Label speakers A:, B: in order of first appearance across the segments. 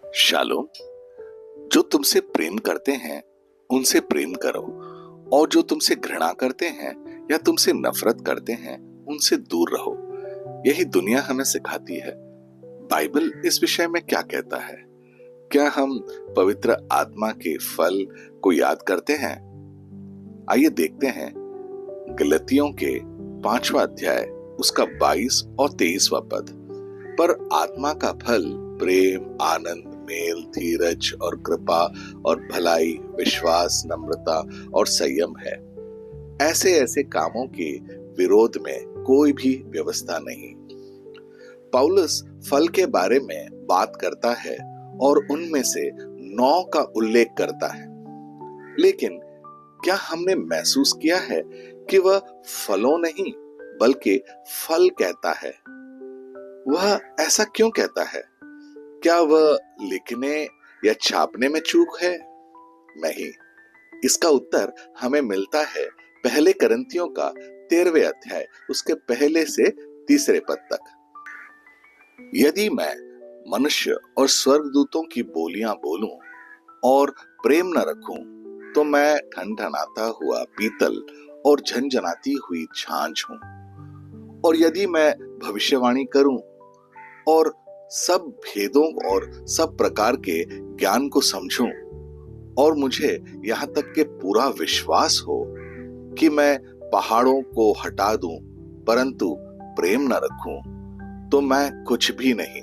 A: Shalom. जो तुमसे प्रेम करते हैं उनसे प्रेम करो, और जो तुमसे घृणा करते हैं या तुमसे नफरत करते हैं उनसे दूर रहो। यही दुनिया हमें सिखाती है। बाइबल इस विषय में क्या कहता है? क्या हम पवित्र आत्मा के फल को याद करते हैं? आइए देखते हैं गलतियों के 5वां अध्याय उसका 22 और 23वां पद। पर आत्मा का फल प्रेम, आनंद, मेल, धीरज और कृपा और भलाई, विश्वास, नम्रता और संयम है। ऐसे ऐसे कामों के विरोध में कोई भी व्यवस्था नहीं। पौलुस फल के बारे में बात करता है और उनमें से 9 का उल्लेख करता है, लेकिन क्या हमने महसूस किया है कि वह फलों नहीं बल्कि फल कहता है? वह ऐसा क्यों कहता है? क्या वह लिखने या छापने में चूक है? नहीं। इसका उत्तर हमें मिलता है पहले करंथियों का 13वें अध्याय उसके पहले से 3 पद तक। यदि मैं मनुष्य और स्वर्गदूतों की बोलियां बोलूं और प्रेम न रखूं तो मैं ठनठनाता हुआ पीतल और झनझनाती हुई झांझ हूं। और यदि मैं भविष्यवाणी करूं और सब भेदों और सब प्रकार के ज्ञान को समझूं, और मुझे यहां तक के पूरा विश्वास हो कि मैं पहाड़ों को हटा दूं, परंतु प्रेम न रखूं तो मैं कुछ भी नहीं।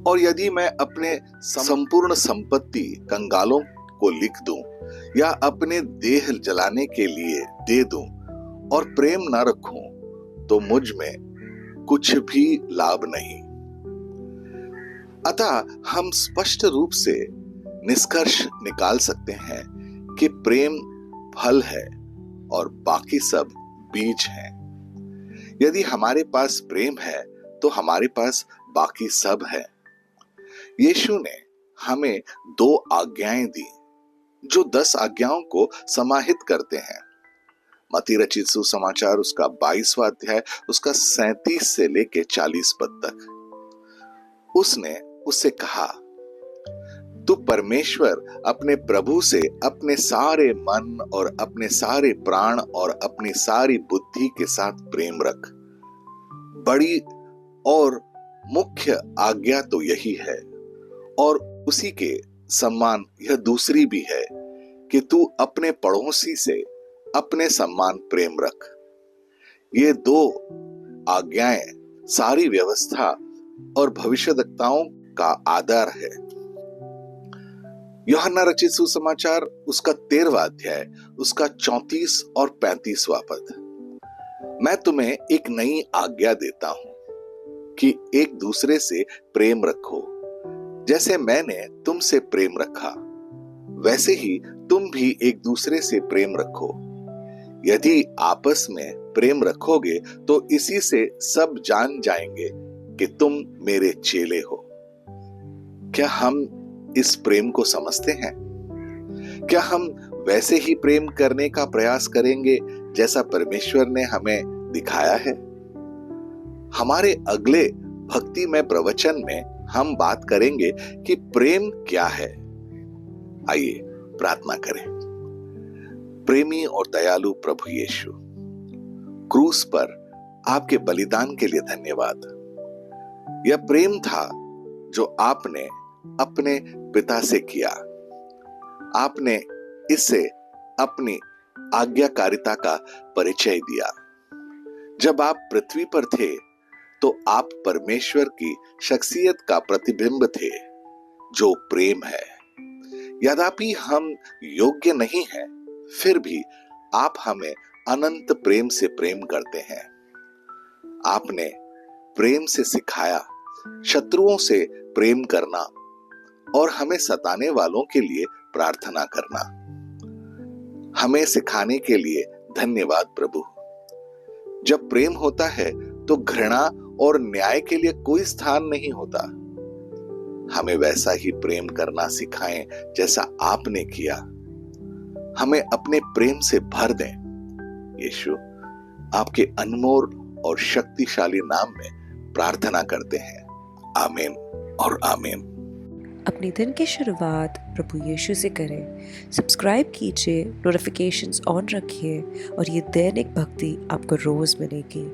A: और यदि मैं अपने संपूर्ण संपत्ति कंगालों को लिख दूं या अपने देह जलाने के लिए दे दूं और प्रेम न रखूं तो मुझ में कुछ भी लाभ नहीं। अतः हम स्पष्ट रूप से निष्कर्ष निकाल सकते हैं कि प्रेम फल है और बाकी सब बीज हैं। यदि हमारे पास प्रेम है तो हमारे पास बाकी सब है। यीशु ने हमें 2 आज्ञाएं दी जो 10 आज्ञाओं को समाहित करते हैं। मत्ती रचित सुसमाचार उसका 22वां अध्याय उसका 37 से लेके 40 पद तक। उसने उससे कहा, तू परमेश्वर अपने प्रभु से अपने सारे मन और अपने सारे प्राण और अपनी सारी बुद्धि के साथ प्रेम रख। बड़ी और मुख्य आज्ञा तो यही है, और उसी के सम्मान यह दूसरी भी है कि तू अपने पड़ोसी से अपने सम्मान प्रेम रख। ये 2 आज्ञाएं सारी व्यवस्था और भविष्यद्वक्ताओं का आधार है। यूहन्ना रचित सुसमाचार उसका 13वां अध्याय उसका 34 और 35वां पद। मैं तुम्हें एक नई आज्ञा देता हूं कि एक दूसरे से प्रेम रखो। जैसे मैंने तुमसे प्रेम रखा वैसे ही तुम भी एक दूसरे से प्रेम रखो। यदि आपस में प्रेम रखोगे तो इसी से सब जान जाएंगे कि तुम मेरे चेले हो। क्या हम इस प्रेम को समझते हैं? क्या हम वैसे ही प्रेम करने का प्रयास करेंगे जैसा परमेश्वर ने हमें दिखाया है? हमारे अगले भक्ति में प्रवचन में हम बात करेंगे कि प्रेम क्या है। आइए प्रार्थना करें। प्रेमी और दयालु प्रभु यीशु, क्रूस पर आपके बलिदान के लिए धन्यवाद। यह प्रेम था जो आपने अपने पिता से किया। आपने इससे अपनी आज्ञाकारिता का परिचय दिया। जब आप पृथ्वी पर थे तो आप परमेश्वर की शख्सियत का प्रतिबिंब थे जो प्रेम है। यद्यपि हम योग्य नहीं हैं, फिर भी आप हमें अनंत प्रेम से प्रेम करते हैं। आपने प्रेम से सिखाया शत्रुओं से प्रेम करना और हमें सताने वालों के लिए प्रार्थना करना। हमें सिखाने के लिए धन्यवाद प्रभु। जब प्रेम होता है तो घृणा और न्याय के लिए कोई स्थान नहीं होता। हमें वैसा ही प्रेम करना सिखाएं जैसा आपने किया। हमें अपने प्रेम से भर दें। यीशु, आपके अनमोल और शक्तिशाली नाम में प्रार्थना करते हैं। आमीन और आमीन।
B: अपने दिन की शुरुआत प्रभु यीशु से करें। सब्सक्राइब कीजिए, नोटिफिकेशंस ऑन रखिए और ये दैनिक भक्ति आपको रोज़ मिलेगी।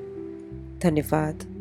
B: धन्यवाद।